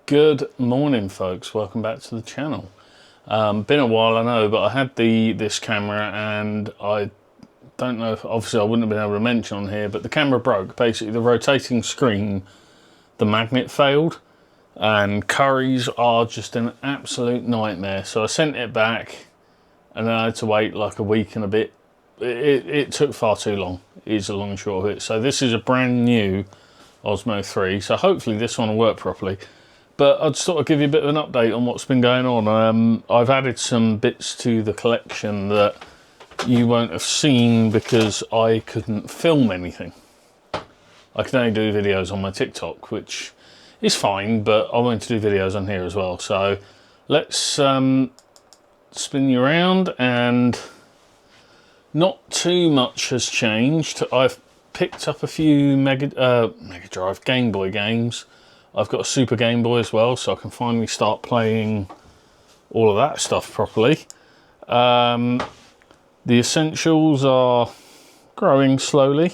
Good morning, folks. Welcome back to the channel. Been a while, I know, but I had this camera, and I don't know if, obviously I wouldn't have been able to mention on here, but the camera broke. Basically, the rotating screen, the magnet failed, and curries are just an absolute nightmare. So I sent it back, and then I had to wait like a week and a bit. It took far too long, is the long and short of it. So this is a brand new Osmo 3, so hopefully this one will work properly. But I'd sort of give you a bit of an update on what's been going on. I've added some bits to the collection that you won't have seen because I couldn't film anything. I can only do videos on my TikTok, which is fine, but I wanted to do videos on here as well. So let's spin you around, and not too much has changed. I've picked up a few Mega Drive Game Boy games. I've got a Super Game Boy as well, so I can finally start playing all of that stuff properly. The essentials are growing slowly,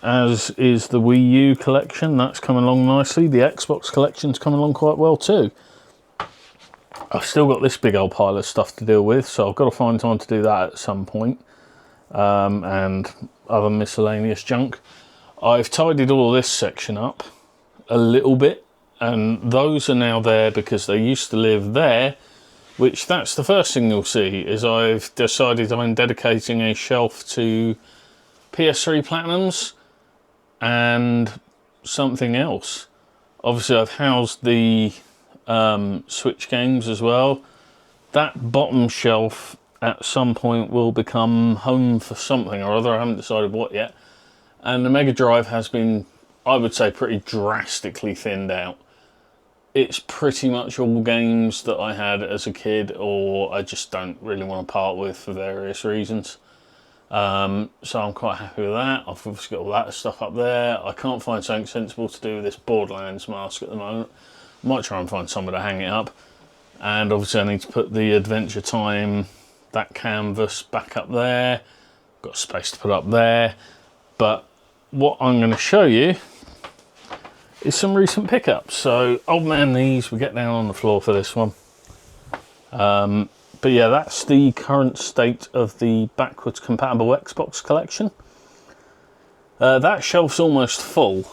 as is the Wii U collection. That's coming along nicely. The Xbox collection's coming along quite well too. I've still got this big old pile of stuff to deal with, so I've got to find time to do that at some point. And other miscellaneous junk. I've tidied all this section up a little bit, and those are now there because they used to live there, which that's the first thing you'll see is I've decided I'm dedicating a shelf to PS3 Platinums and something else. Obviously I've housed the Switch games as well. That bottom shelf at some point will become home for something or other. I haven't decided what yet. And the Mega Drive has been, I would say, pretty drastically thinned out. It's pretty much all games that I had as a kid, or I just don't really want to part with for various reasons. So I'm quite happy with that. I've obviously got all that stuff up there. I can't find something sensible to do with this Borderlands mask at the moment. Might try and find somewhere to hang it up. And obviously I need to put the Adventure Time, that canvas, back up there. Got space to put up there. But what I'm going to show you is some recent pickups. So old man knees, we get down on the floor for this one. But yeah, that's the current state of the backwards compatible Xbox collection. That shelf's almost full.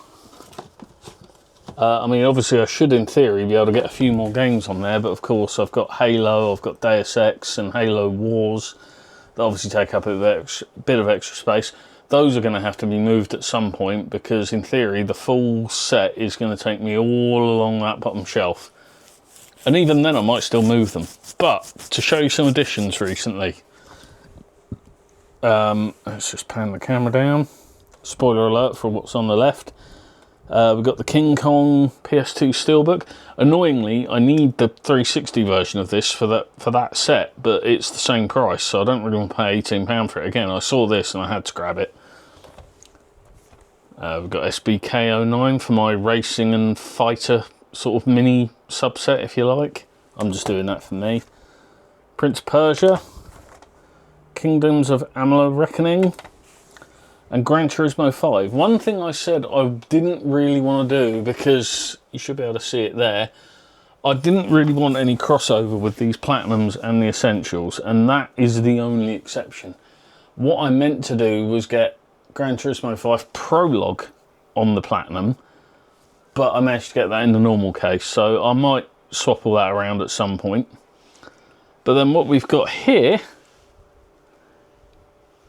I mean, obviously I should in theory be able to get a few more games on there, but of course I've got Halo, I've got Deus Ex and Halo Wars that obviously take up a bit of extra space. Those are going to have to be moved at some point because in theory the full set is going to take me all along that bottom shelf. And even then I might still move them. But to show you some additions recently, let's just pan the camera down. Spoiler alert for what's on the left. We've got the King Kong PS2 Steelbook. Annoyingly, I need the 360 version of this for that set, but it's the same price, so I don't really want to pay £18 for it. Again, I saw this and I had to grab it. We've got SBK09 for my racing and fighter sort of mini subset, if you like. I'm just doing that for me. Prince of Persia, Kingdoms of Amalur Reckoning, and Gran Turismo 5. One thing I said I didn't really want to do, because you should be able to see it there, I didn't really want any crossover with these Platinums and the Essentials, and that is the only exception. What I meant to do was get Gran Turismo 5 Prologue on the Platinum, but I managed to get that in the normal case, so I might swap all that around at some point. But then what we've got here,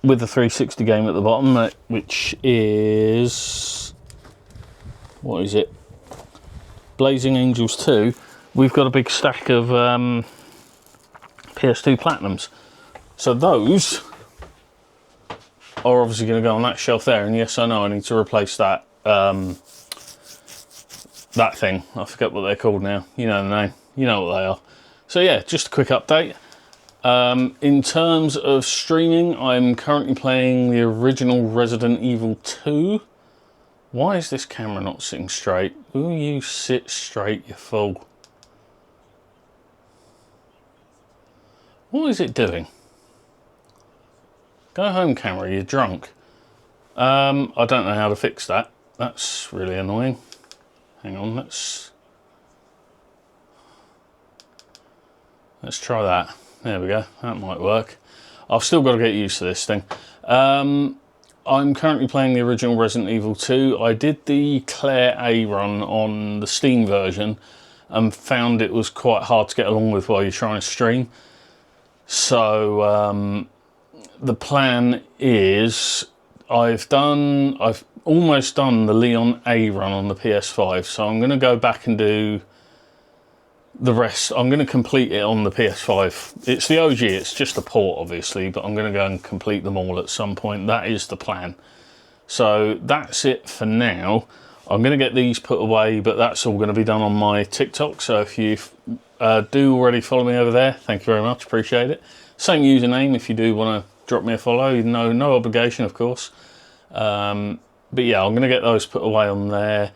with the 360 game at the bottom, which is, what is it? Blazing Angels 2. We've got a big stack of PS2 Platinums. So those are obviously going to go on that shelf there. And yes, I know I need to replace that that thing. I forget what they're called now. You know the name. You know what they are. So yeah, just a quick update. In terms of streaming, I'm currently playing the original Resident Evil 2. Why is this camera not sitting straight? Will you sit straight, you fool? What is it doing? Go home, camera, you're drunk. I don't know how to fix that. That's really annoying. Hang on, let's Let's try that. There we go, that might work. I've still got to get used to this thing. I'm currently playing the original Resident Evil 2. I did the Claire A run on the Steam version and found it was quite hard to get along with while you're trying to stream. So the plan is I've almost done the Leon A run on the PS5, so I'm going to go back and do the rest. I'm going to complete it on the PS5. It's the OG, it's just a port obviously, but I'm going to go and complete them all at some point. That is the plan. So that's it for now. I'm going to get these put away, but that's all going to be done on my TikTok. So if you do already follow me over there, thank you very much, appreciate it. Same username if you do want to drop me a follow. No obligation, of course. But yeah, I'm going to get those put away on there,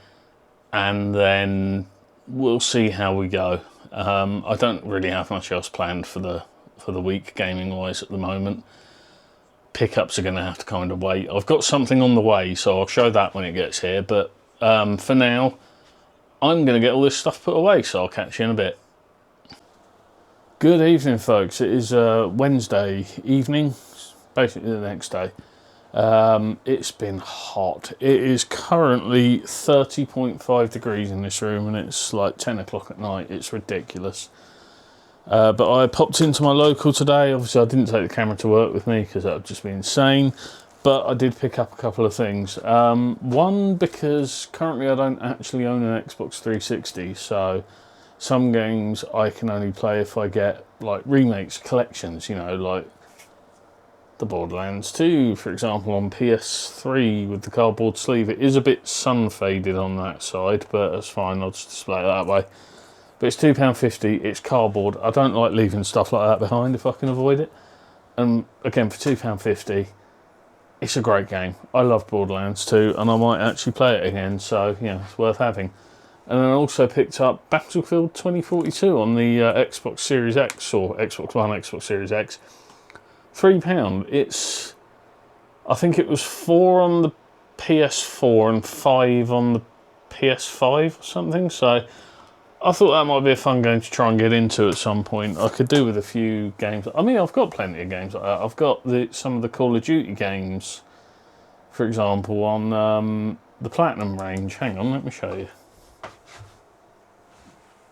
and then we'll see how we go. I don't really have much else planned for the week gaming wise at the moment. Pickups are going to have to kind of wait. I've got something on the way, so I'll show that when it gets here, but for now I'm going to get all this stuff put away, so I'll catch you in a bit. Good evening folks, it is Wednesday evening, basically the next day. It's been hot. It is currently 30.5 degrees in this room, and it's like 10 o'clock at night. It's ridiculous. But I popped into my local today. Obviously I didn't take the camera to work with me because that would just be insane, but I did pick up a couple of things. One, because currently I don't actually own an Xbox 360, so some games I can only play if I get like remakes, collections, you know, like the Borderlands 2, for example, on PS3 with the cardboard sleeve. It is a bit sun faded on that side, but that's fine, I'll just display it that way. But it's £2.50, it's cardboard. I don't like leaving stuff like that behind if I can avoid it. And again, for £2.50, it's a great game. I love Borderlands 2, and I might actually play it again, so yeah, it's worth having. And then I also picked up Battlefield 2042 on the Xbox Series X, or Xbox One, Xbox Series X. £3. It's, I think it was 4 on the PS4 and 5 on the PS5 or something, so I thought that might be a fun game to try and get into at some point. I could do with a few games. I mean, I've got plenty of games like that. I've got some of the Call of Duty games, for example, on the Platinum range. Hang on, let me show you.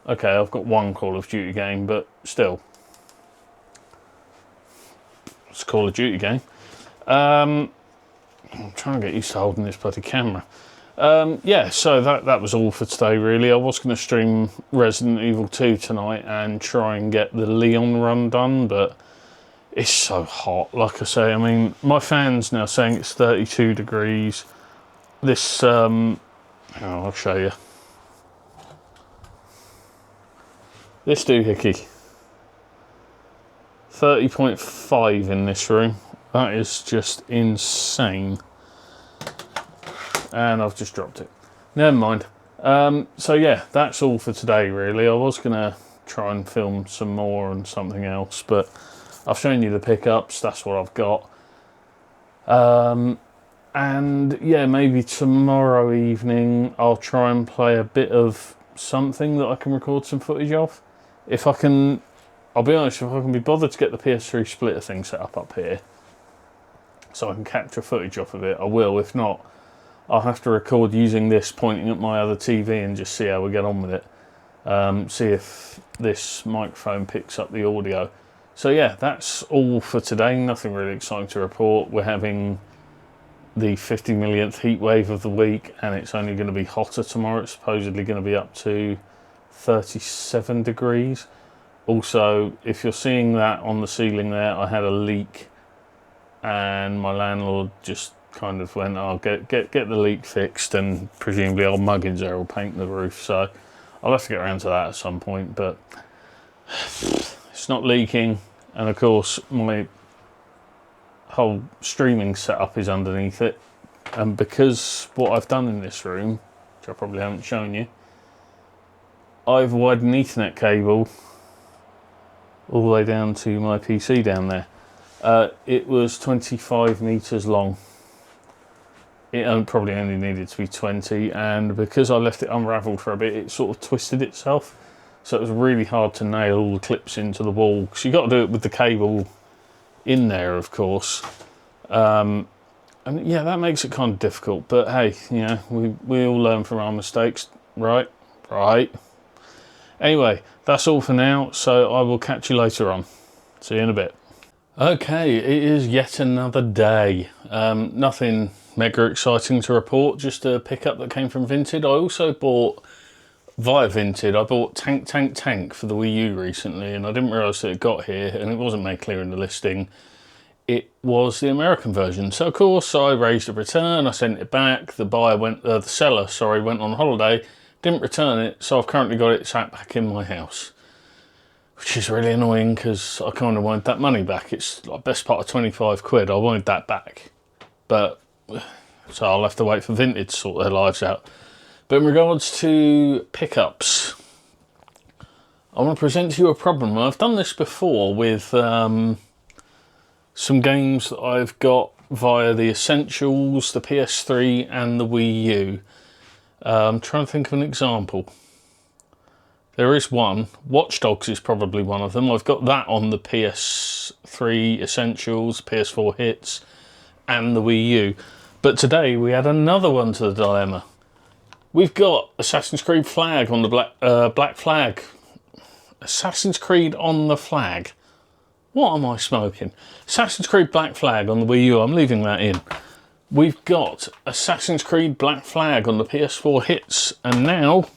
Okay, I've got one Call of Duty game, but still, it's a Call of Duty game. I'm trying to get used to holding this bloody camera. Yeah, so that was all for today really. I was going to stream Resident Evil 2 tonight and try and get the Leon run done, but it's so hot. Like I say, I mean, my fan's now saying it's 32 degrees. This, I'll show you. This doohickey. 30.5 in this room. That is just insane. And I've just dropped it. Never mind. So yeah, that's all for today really. I was going to try and film some more and something else, but I've shown you the pickups. That's what I've got. And yeah, maybe tomorrow evening I'll try and play a bit of something that I can record some footage of. If I can, I'll be honest, if I can be bothered to get the PS3 splitter thing set up here so I can capture footage off of it, I will. If not, I'll have to record using this pointing at my other TV and just see how we get on with it. See if this microphone picks up the audio. So yeah, that's all for today. Nothing really exciting to report. We're having the 50 millionth heat wave of the week, and it's only going to be hotter tomorrow. It's supposedly going to be up to 37 degrees. Also, if you're seeing that on the ceiling there, I had a leak and my landlord just kind of went, "I'll get the leak fixed, and presumably old Muggins there will paint the roof." So I'll have to get around to that at some point, but it's not leaking. And of course my whole streaming setup is underneath it, and because what I've done in this room, which I probably haven't shown you, I've widened an Ethernet cable all the way down to my PC down there. It was 25 meters long. It probably only needed to be 20, and because I left it unraveled for a bit, it sort of twisted itself. so it was really hard to nail all the clips into the wall, because you got to do it with the cable in there, of course. And yeah, that makes it kind of difficult, but hey, you know, we all learn from our mistakes, right? Anyway, that's all for now, so I will catch you later on. See you in a bit. Okay, it is yet another day. Nothing mega exciting to report, just a pickup that came from Vinted. I also bought, via Vinted, I bought Tank for the Wii U recently, and I didn't realise that it got here, and it wasn't made clear in the listing. It was the American version. So of course I raised a return, I sent it back, the seller, sorry, went on holiday, didn't return it, so I've currently got it sat back in my house. Which is really annoying because I kind of wanted that money back. It's like best part of 25 quid. I wanted that back. But, so I'll have to wait for Vinted to sort their lives out. But in regards to pickups, I want to present to you a problem. I've done this before with some games that I've got via the Essentials, the PS3 and the Wii U. I'm trying to think of an example. There is one. Watch Dogs is probably one of them. I've got that on the PS3 Essentials, PS4 Hits, and the Wii U. But today we add another one to the dilemma. We've got Assassin's Creed Flag on the Black Flag. Assassin's Creed on the Flag. What am I smoking? Assassin's Creed Black Flag on the Wii U. I'm leaving that in. We've got Assassin's Creed Black Flag on the PS4 Hits, and now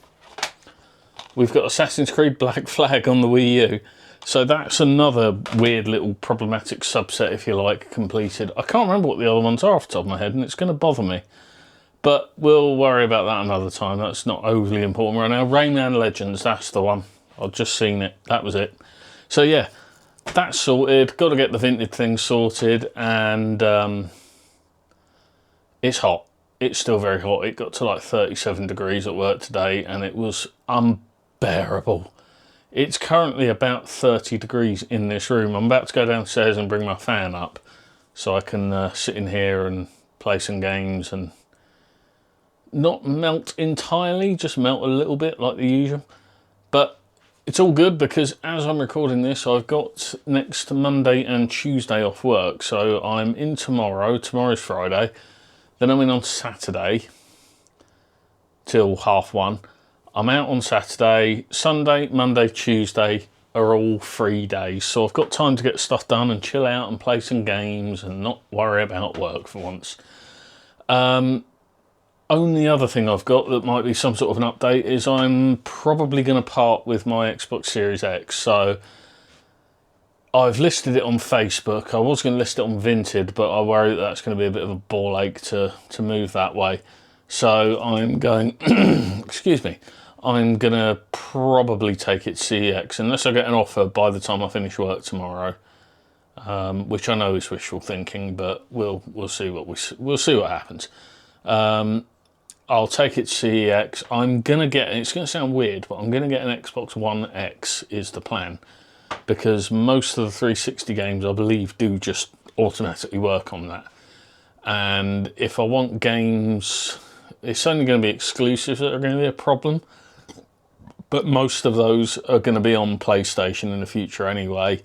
we've got Assassin's Creed Black Flag on the Wii U. So that's another weird little problematic subset, if you like, completed. I can't remember what the other ones are off the top of my head, and it's going to bother me. But we'll worry about that another time. That's not overly important right now. Rayman Legends, that's the one. I've just seen it. That was it. So yeah, that's sorted. Got to get the Vinted thing sorted, and it's hot. It's still very hot. It got to like 37 degrees at work today, and it was unbearable. It's currently about 30 degrees in this room. I'm about to go downstairs and bring my fan up so I can sit in here and play some games and not melt entirely, just melt a little bit like the usual. But it's all good because as I'm recording this, I've got next Monday and Tuesday off work. So I'm in tomorrow. Tomorrow's Friday. Then I'm in on Saturday till 1:30. I'm out on Saturday. Sunday, Monday, Tuesday are all free days. So I've got time to get stuff done and chill out and play some games and not worry about work for once. Only other thing I've got that might be some sort of an update is I'm probably going to part with my Xbox Series X. So I've listed it on Facebook. I was going to list it on Vinted, but I worry that that's going to be a bit of a ball ache to move that way. So I'm going, excuse me, I'm going to probably take it CEX unless I get an offer by the time I finish work tomorrow, which I know is wishful thinking, but we'll see we'll see what happens. I'll take it CEX. I'm going to get, it's going to sound weird, but I'm going to get an Xbox One X is the plan. Because most of the 360 games, I believe, do just automatically work on that. And if I want games, it's only going to be exclusives that are going to be a problem. But most of those are going to be on PlayStation in the future anyway.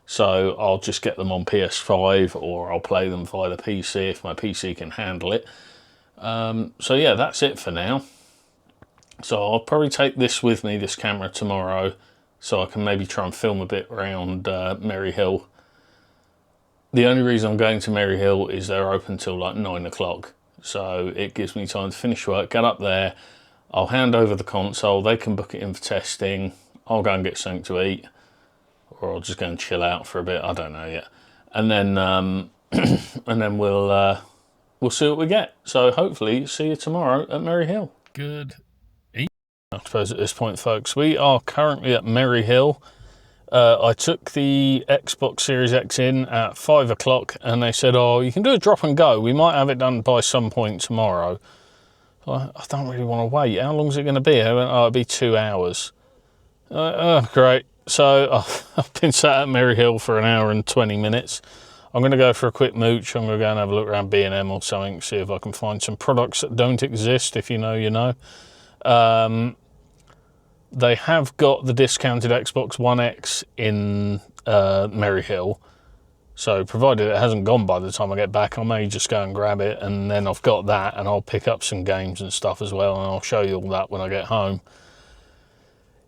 So I'll just get them on PS5 or I'll play them via the PC if my PC can handle it. So yeah, that's it for now. So I'll probably take this with me, this camera, tomorrow. So I can maybe try and film a bit around Merry Hill. The only reason I'm going to Merry Hill is they're open till like 9 o'clock. So it gives me time to finish work, get up there. I'll hand over the console. They can book it in for testing. I'll go and get something to eat. Or I'll just go and chill out for a bit. I don't know yet. And then, and then we'll see what we get. So hopefully see you tomorrow at Merry Hill. Good. I suppose at this point, folks, we are currently at Merry Hill. I took the Xbox Series X in at 5 o'clock and they said, oh, you can do a drop and go. We might have it done by some point tomorrow. I don't really want to wait. How long is it going to be? I went, oh, it'll be 2 hours. Great. So I've been sat at Merry Hill for an hour and 20 minutes. I'm going to go for a quick mooch. I'm going to go and have a look around B&M or something, see if I can find some products that don't exist. If you know, you know. They have got the discounted Xbox One X in Maryhill. So provided it hasn't gone by the time I get back, I may just go and grab it, and then I've got that, and I'll pick up some games and stuff as well, and I'll show you all that when I get home.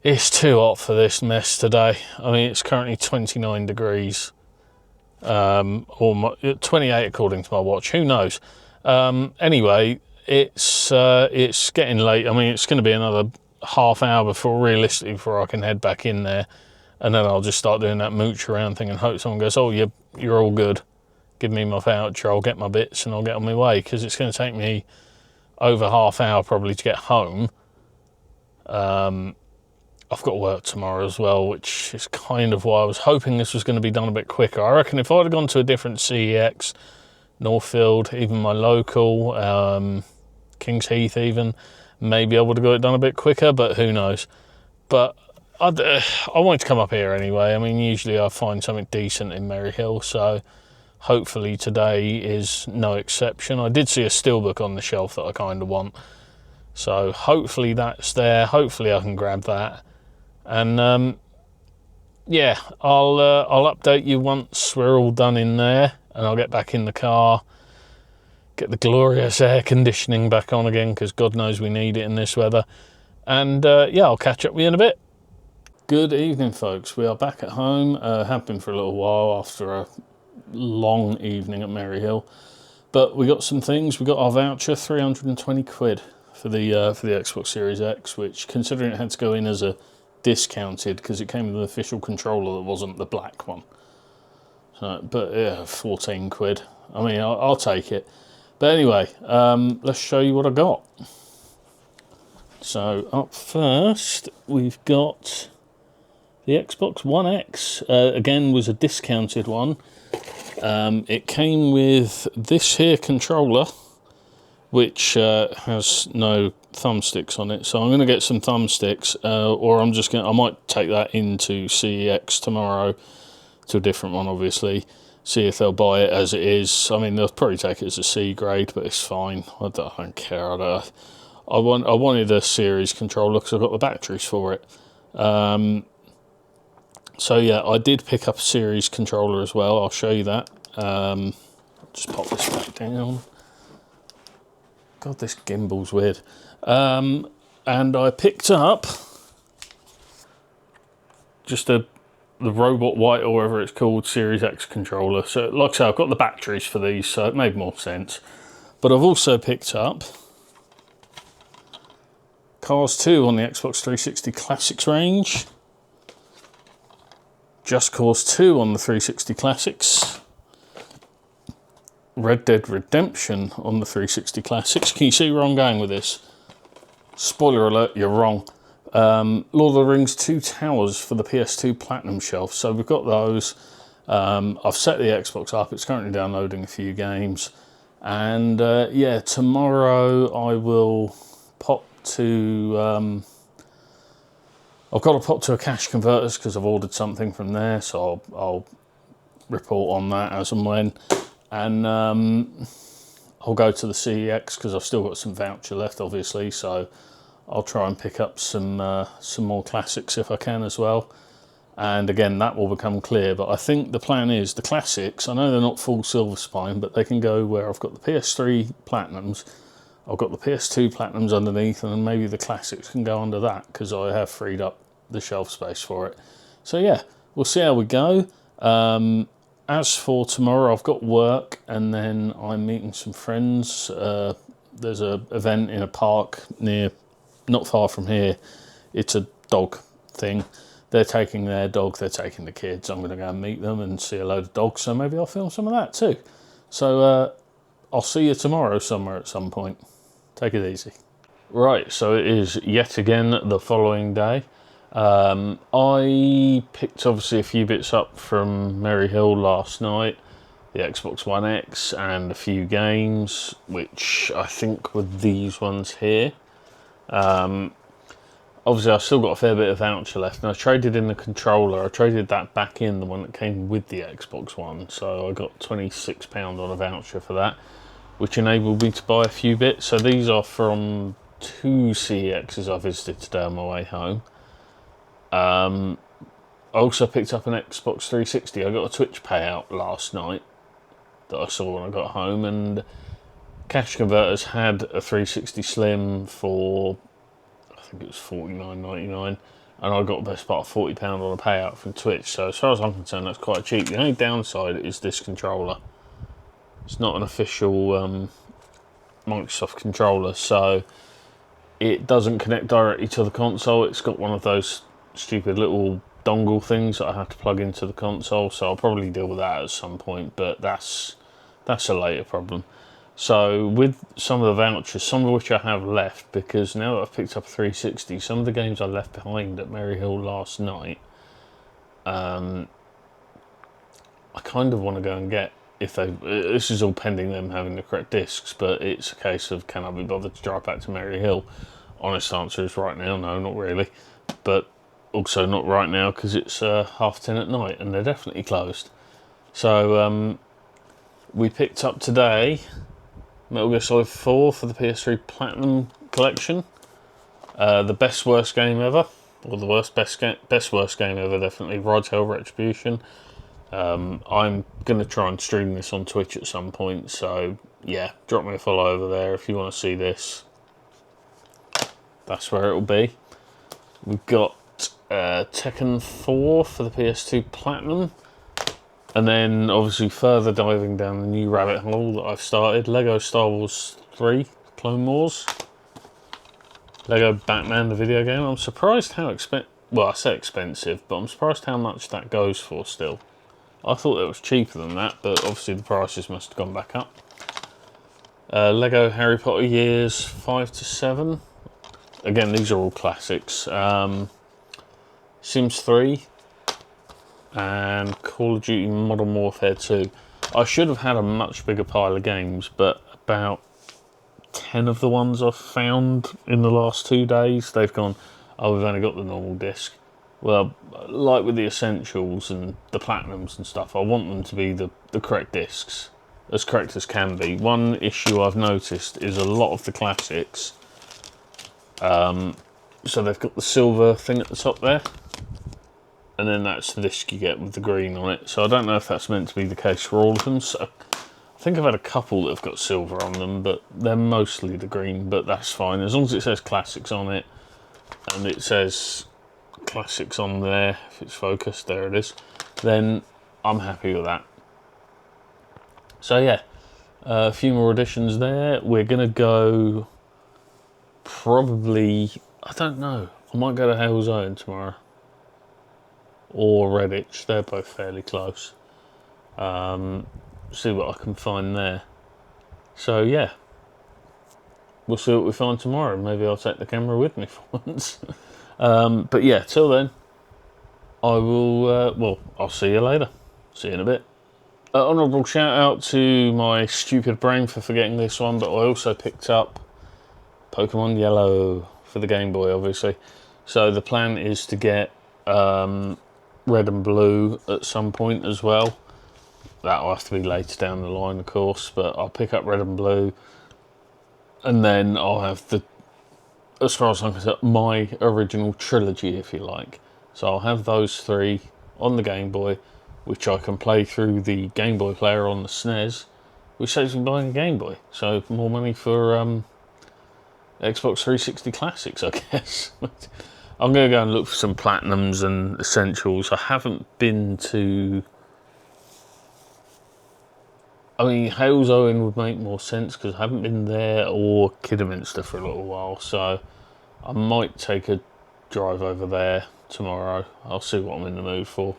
It's too hot for this mess today. I mean, it's currently 29 degrees, or 28 according to my watch, who knows. Anyway, it's getting late. I mean, it's going to be another half hour before I can head back in there. And then I'll just start doing that mooch around thing and hope someone goes, oh, you're all good. Give me my voucher, I'll get my bits and I'll get on my way, because it's going to take me over half hour probably to get home. I've got work tomorrow as well, which is kind of why I was hoping this was going to be done a bit quicker. I reckon if I'd have gone to a different CEX, Northfield, even my local, Kings Heath even, maybe I would have got it done a bit quicker, but who knows. But I wanted to come up here anyway. I mean, usually I find something decent in Maryhill, so hopefully today is no exception. I did see a steelbook on the shelf that I kind of want, so hopefully that's there. Hopefully I can grab that, and yeah, I'll update you once we're all done in there, and I'll get back in the car, get the glorious air conditioning back on again, because God knows we need it in this weather, and yeah, I'll catch up with you in a bit. Good evening, folks. We are back at home. Have been for a little while after a long evening at Maryhill, but we got some things. We got our voucher, 320 quid for the Xbox Series X, which, considering it had to go in as a discounted because it came with an official controller that wasn't the black one. So, but yeah, 14 quid. I mean, I'll take it. But anyway, let's show you what I got. So up first, we've got the Xbox One X, again, was a discounted one. It came with this here controller, which has no thumbsticks on it. So I'm going to get some thumbsticks, or I might take that into CEX tomorrow, to a different one, obviously. See if they'll buy it as it is. I mean, they'll probably take it as a C grade, but it's fine. I don't care. I wanted a series controller because I got the batteries for it. So yeah, I did pick up a series controller as well. I'll show you that. Just pop this back down. God, this gimbal's weird. And I picked up just the Robot White, or whatever it's called, Series X controller. So like I say, I've got the batteries for these, so it made more sense. But I've also picked up Cars 2 on the Xbox 360 Classics range. Just Cause 2 on the 360 Classics. Red Dead Redemption on the 360 Classics. Can you see where I'm going with this? Spoiler alert, you're wrong. Lord of the Rings 2 Towers for the PS2 Platinum shelf. So we've got those. I've set the Xbox up. It's currently downloading a few games. And yeah, tomorrow I will pop to... I've got to pop to a Cash Converters because I've ordered something from there, so I'll report on that as and when. And I'll go to the CEX because I've still got some voucher left, obviously, so I'll try and pick up some more classics if I can as well. And again, that will become clear, but I think the plan is the classics, I know they're not full Silver Spine, but they can go where I've got the PS3 Platinums, I've got the PS2 Platinums underneath, and then maybe the classics can go under that because I have freed up the shelf space for it. So yeah, we'll see how we go. As for tomorrow, I've got work, and then I'm meeting some friends. There's an event in a park not far from here. It's a dog thing. They're taking their dog, they're taking the kids. I'm going to go and meet them and see a load of dogs, so maybe I'll film some of that too. So I'll see you tomorrow somewhere at some point. Take it easy. Right, so it is yet again the following day. I picked obviously a few bits up from Maryhill last night, the Xbox One X, and a few games, which I think were these ones here. Obviously I've still got a fair bit of voucher left, and I traded in the controller. I traded that back in, the one that came with the Xbox One, so I got £26 on a voucher for that, which enabled me to buy a few bits. So these are from 2 CEXs I visited today on my way home. I also picked up an Xbox 360. I got a Twitch payout last night that I saw when I got home, and Cash Converters had a 360 Slim for, I think it was $49.99, and I got the best part of £40 on a payout from Twitch. So as far as I'm concerned, that's quite cheap. The only downside is this controller. It's not an official Microsoft controller, so it doesn't connect directly to the console. It's got one of those stupid little dongle things that I have to plug into the console, so I'll probably deal with that at some point, but that's a later problem. So with some of the vouchers, some of which I have left, because now that I've picked up a 360, some of the games I left behind at Merry Hill last night, I kind of want to go and get, if they, this is all pending them having the correct discs, but it's a case of, can I be bothered to drive back to Merry Hill? Honest answer is right now, no, not really, but also not right now because it's 10:30 at night and they're definitely closed. So we picked up today Metal Gear Solid 4 for the PS3 Platinum Collection. The best worst game ever, or the best worst game ever, definitely. Rise Hell Retribution. I'm gonna try and stream this on Twitch at some point, so yeah, drop me a follow over there if you want to see this. That's where it'll be. We've got Tekken 4 for the PS2 Platinum, and then obviously further diving down the new rabbit hole that I've started, Lego Star Wars 3 Clone Wars, Lego Batman the video game. I'm surprised how well, I say expensive, but I'm surprised how much that goes for still. I thought it was cheaper than that, but obviously the prices must have gone back up. Lego Harry Potter Years 5 to 7. Again, these are all classics. Sims 3 and Call of Duty Modern Warfare 2. I should have had a much bigger pile of games, but about 10 of the ones I've found in the last 2 days, they've gone, oh, we've only got the normal disc. Well, like with the Essentials and the Platinums and stuff, I want them to be the correct discs, as correct as can be. One issue I've noticed is a lot of the classics, so they've got the silver thing at the top there, and then that's the disc you get with the green on it. So I don't know if that's meant to be the case for all of them. So I think I've had a couple that have got silver on them, but they're mostly the green, but that's fine. As long as it says classics on it, and it says classics on there, if it's focused, there it is, then I'm happy with that. So yeah, a few more additions there. We're going to go probably, I don't know, I might go to Hale's Own tomorrow. Or Redditch, they're both fairly close. See what I can find there. So yeah, we'll see what we find tomorrow. Maybe I'll take the camera with me for once. But yeah, till then, I will, well, I'll see you later. See you in a bit. Honourable shout out to my stupid brain for forgetting this one, but I also picked up Pokemon Yellow for the Game Boy, obviously. So the plan is to get Red and Blue at some point as well. That'll have to be later down the line, of course, but I'll pick up Red and Blue, and then I'll have the, as far as I'm concerned, my original trilogy, if you like. So I'll have those 3 on the Game Boy, which I can play through the Game Boy player on the SNES, which saves me buying a Game Boy. So more money for Xbox 360 Classics, I guess. I'm going to go and look for some Platinums and Essentials. I haven't been to, I mean, Hale's Owen would make more sense because I haven't been there, or Kidderminster for a little while. So I might take a drive over there tomorrow. I'll see what I'm in the mood for.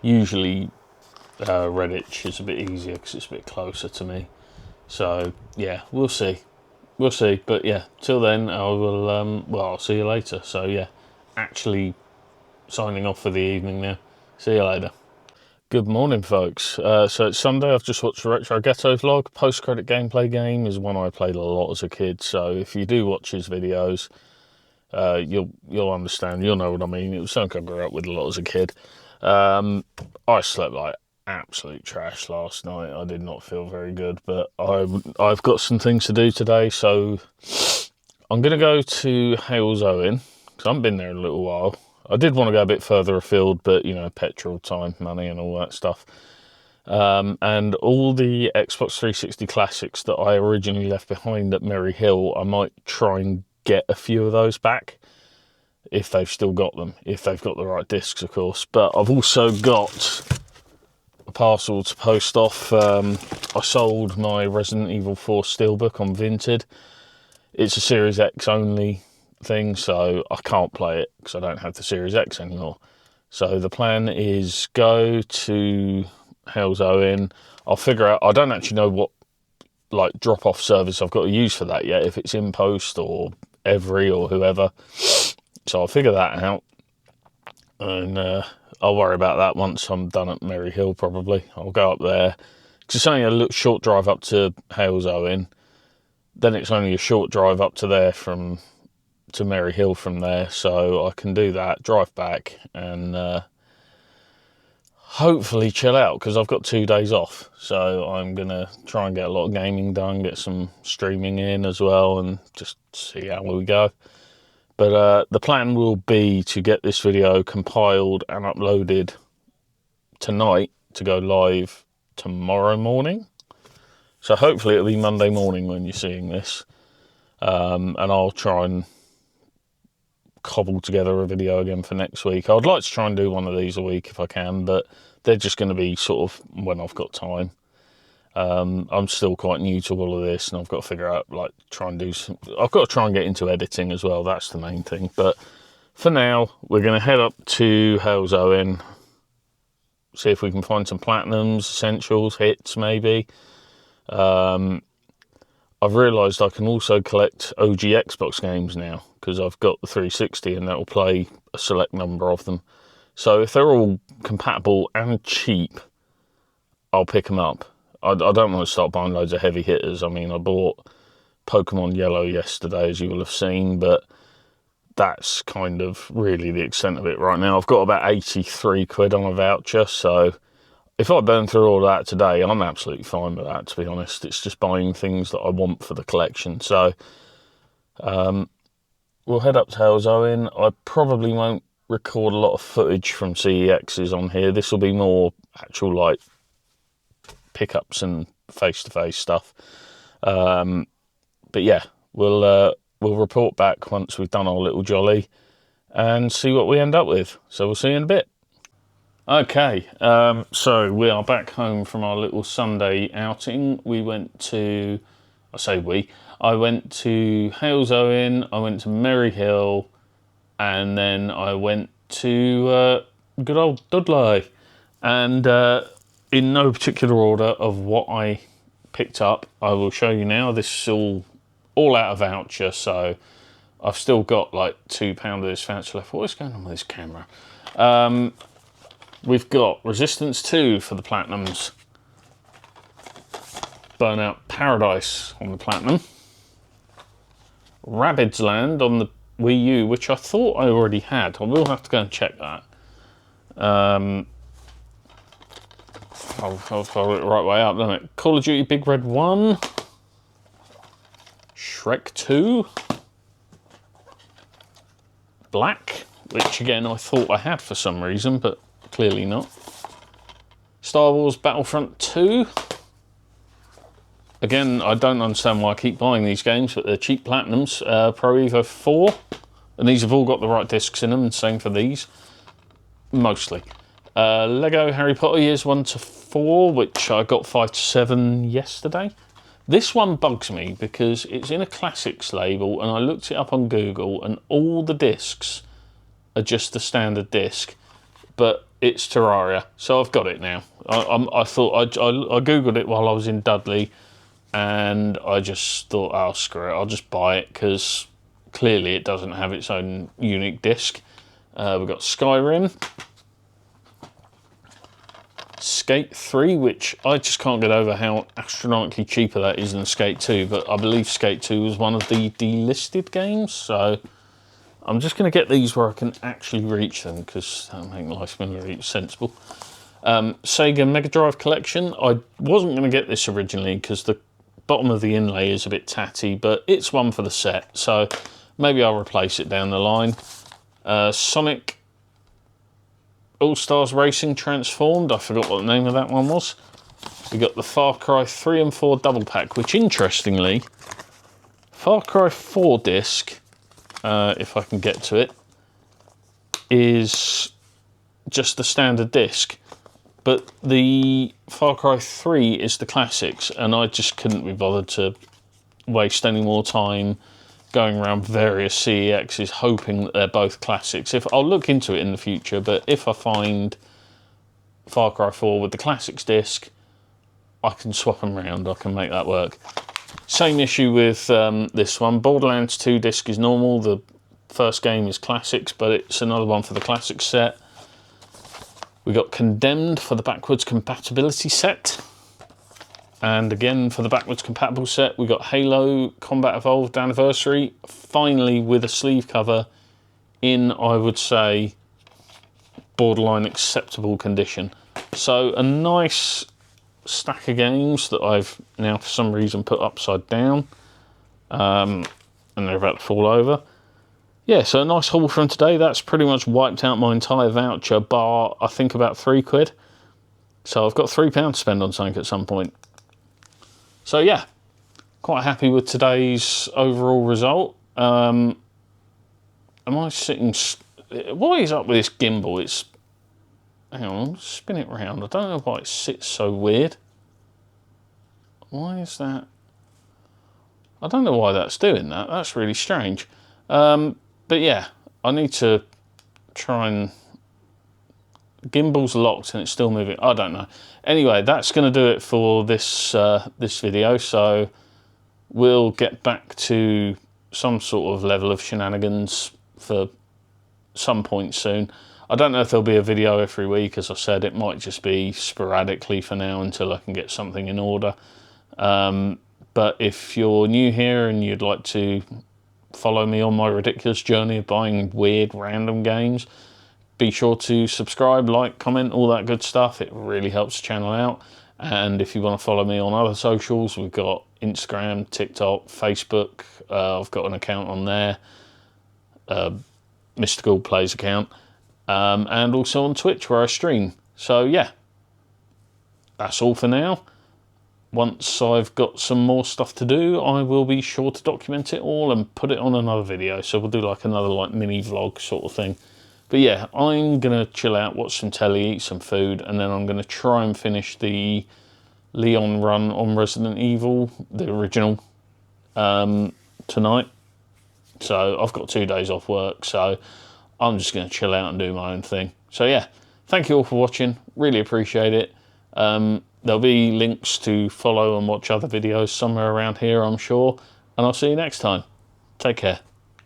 Usually Redditch is a bit easier because it's a bit closer to me. So yeah, we'll see. We'll see. But yeah, till then, I will, well, I'll see you later. So yeah, actually signing off for the evening now. See you later. Good morning, folks. So it's Sunday. I've just watched the Retro Ghetto vlog. Post-credit gameplay game is one I played a lot as a kid. So if you do watch his videos, you'll understand. You'll know what I mean. It was something I grew up with a lot as a kid. I slept like absolute trash last night. I did not feel very good, but I've got some things to do today. So I'm going to go to Hale's Owen, because I haven't been there in a little while. I did want to go a bit further afield, but you know, petrol, time, money, and all that stuff. And all the Xbox 360 classics that I originally left behind at Merry Hill, I might try and get a few of those back if they've still got them, if they've got the right discs, of course. But I've also got a parcel to post off. I sold my Resident Evil 4 Steelbook on Vinted. It's a Series X only thing, so I can't play it because I don't have the Series X anymore. So the plan is go to Hell's Owen. I'll figure out, I don't actually know what like drop-off service I've got to use for that yet, if it's In Post or Every or whoever. So I'll figure that out, and I'll worry about that once I'm done at Merry Hill, probably. I'll go up there. It's only a little short drive up to Hales Owen. Then it's only a short drive up to there to Merry Hill from there. So I can do that, drive back, and hopefully chill out, because I've got 2 days off. So I'm going to try and get a lot of gaming done, get some streaming in as well, and just see how we go. But the plan will be to get this video compiled and uploaded tonight to go live tomorrow morning. So hopefully it'll be Monday morning when you're seeing this. And I'll try and cobble together a video again for next week. I'd like to try and do one of these a week if I can, but they're just going to be sort of when I've got time. I'm still quite new to all of this, and I've got to figure out, like, I've got to try and get into editing as well. That's the main thing. But for now, we're going to head up to Hell's Owen, see if we can find some platinums, essentials, hits maybe. I've realised I can also collect OG Xbox games now, because I've got the 360 and that will play a select number of them. So if they're all compatible and cheap, I'll pick them up. I don't want to start buying loads of heavy hitters. I mean, I bought Pokemon Yellow yesterday, as you will have seen, but that's kind of really the extent of it right now. I've got about 83 quid on a voucher, so if I burn through all that today, I'm absolutely fine with that, to be honest. It's just buying things that I want for the collection. So we'll head up to Hell's Owen. I probably won't record a lot of footage from CEXs on here. This will be more actual, like, pickups and face-to-face stuff. But yeah, we'll report back once we've done our little jolly and see what we end up with. So we'll see you in a bit. Okay, so we are back home from our little Sunday outing. We went to, I went to Hales Owen, I went to Merry Hill, and then I went to good old Dudley. And in no particular order of what I picked up, I will show you now. This is all out of voucher, so I've still got like £2 of this voucher left. What is going on with this camera? We've got Resistance 2 for the Platinums, Burnout Paradise on the Platinum, Rabbids Land on the Wii U, which I thought I already had. I will have to go and check that. I'll follow it the right way up, don't it? Call of Duty Big Red 1, Shrek 2, Black, which again I thought I had for some reason, but clearly not. Star Wars Battlefront 2. Again, I don't understand why I keep buying these games, but they're cheap platinums. Pro Evo 4, and these have all got the right discs in them, and same for these, mostly. Lego Harry Potter Years 1 to 4, which I got 5 to 7 yesterday. This one bugs me because it's in a classics label, and I looked it up on Google, and all the discs are just the standard disc, but it's Terraria, so I've got it now. I thought I Googled it while I was in Dudley, and I just thought, oh, screw it, I'll just buy it, because clearly it doesn't have its own unique disc. We've got Skyrim, Skate 3, which I just can't get over how astronomically cheaper that is than Skate 2, but I believe Skate 2 was one of the delisted games, so I'm just going to get these where I can actually reach them, because that'll make life more sensible. Sega Mega Drive Collection. I wasn't going to get this originally because the bottom of the inlay is a bit tatty, but it's one for the set, so maybe I'll replace it down the line. Sonic All Stars Racing Transformed. I forgot what the name of that one was. We got the Far Cry 3 and 4 double pack, which interestingly, Far Cry 4 disc, if I can get to it, is just the standard disc. But the Far Cry 3 is the classics, and I just couldn't be bothered to waste any more time going around various CEXs hoping that they're both classics. I'll look into it in the future, but if I find Far Cry 4 with the classics disc, I can swap them around, I can make that work. Same issue with this one. Borderlands 2 disc is normal, the first game is classics, but it's another one for the classics set. We got Condemned for the backwards compatibility set. And again, for the backwards compatible set, we got Halo Combat Evolved Anniversary, finally with a sleeve cover in, I would say, borderline acceptable condition. So a nice stack of games that I've now for some reason put upside down, and they're about to fall over. Yeah, so a nice haul from today. That's pretty much wiped out my entire voucher, bar I think about £3. So I've got £3 to spend on something at some point. So yeah, quite happy with today's overall result. Am I sitting... What is up with this gimbal? It's... Hang on, spin it round. I don't know why it sits so weird. Why is that? I don't know why that's doing that. That's really strange. But yeah, I need to try and... Gimbal's locked and it's still moving. I don't know. Anyway, that's going to do it for this this video. So we'll get back to some sort of level of shenanigans for some point soon. I don't know if there'll be a video every week. As I said, it might just be sporadically for now until I can get something in order. But if you're new here and you'd like to follow me on my ridiculous journey of buying weird random games, be sure to subscribe, like, comment, all that good stuff. It really helps the channel out. And if you want to follow me on other socials, we've got Instagram, TikTok, Facebook. I've got an account on there, Mrgouldplays account, and also on Twitch where I stream. So yeah, that's all for now. Once I've got some more stuff to do, I will be sure to document it all and put it on another video. So we'll do like another mini vlog sort of thing. But yeah, I'm going to chill out, watch some telly, eat some food, and then I'm going to try and finish the Leon run on Resident Evil, the original, tonight. So I've got 2 days off work, so I'm just going to chill out and do my own thing. So yeah, thank you all for watching. Really appreciate it. There'll be links to follow and watch other videos somewhere around here, I'm sure. And I'll see you next time. Take care.